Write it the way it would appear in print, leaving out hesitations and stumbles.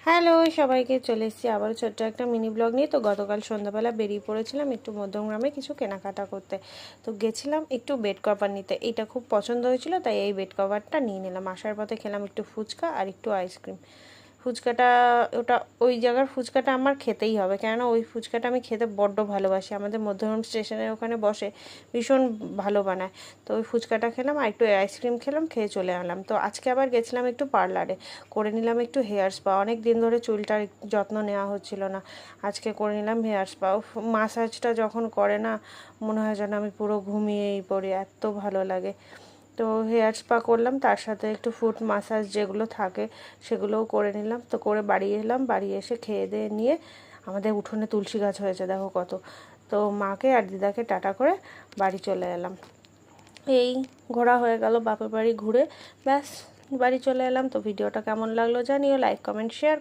Hello সবাইকে, চলে এসেছি আবারও ছোট্ট একটা মিনি ব্লগ নিয়ে। তো গতকাল সন্ধ্যাবেলা বেরিয়ে পড়েছিলাম একটু মধ্যমগ্রামে কিছু কেনাকাটা করতে। তো গেছিলাম একটু বেড কভার নিতে, এইটা খুব পছন্দ হয়েছিল তাই এই বেড কভারটা নিয়ে নিলাম। আসার পথে খেলাম একটু ফুচকা আর একটু আইসক্রিম। ফুচকাটা ওই জায়গার ফুচকাটা আমার খেতেই হবে, কেননা ওই ফুচকাটা আমি খেতে বড্ড ভালোবাসি। আমাদের মধ্যমগ্রাম স্টেশনের ওখানে বসে, ভীষণ ভালো বানায়। তো ওই ফুচকাটা খেলাম আর একটু আইসক্রিম খেলাম, খেয়ে চলে এলাম। তো আজকে আবার গেছিলাম একটু পার্লারে, করে নিলাম একটু হেয়ার স্পা। অনেক দিন ধরে চুলটার যত্ন নেওয়া হচ্ছিল না, আজকে করে নিলাম হেয়ার স্পা। মাসাজটা যখন করে না, মনে হয় যেন আমি পুরো ঘুমিয়েই পড়ি, এত ভালো লাগে। তো হেয়ার স্পা করলাম, তার সাথে একটু ফুট মাসাজ যেগুলো থাকে সেগুলোও করে নিলাম। তো করে বাড়ি এলাম, বাড়ি এসে খেয়ে দিয়ে নিয়ে আমাদের উঠোনে তুলসী গাছ হয়েছে দেখো কত। তো মাকে আর দিদাকে টাটা করে বাড়ি চলে এলাম। এই ঘোরা হয়ে গেল, বাপের বাড়ি ঘুরে ব্যাস বাড়ি চলে এলাম। তো ভিডিওটা কেমন লাগলো জানিও, লাইক কমেন্ট শেয়ার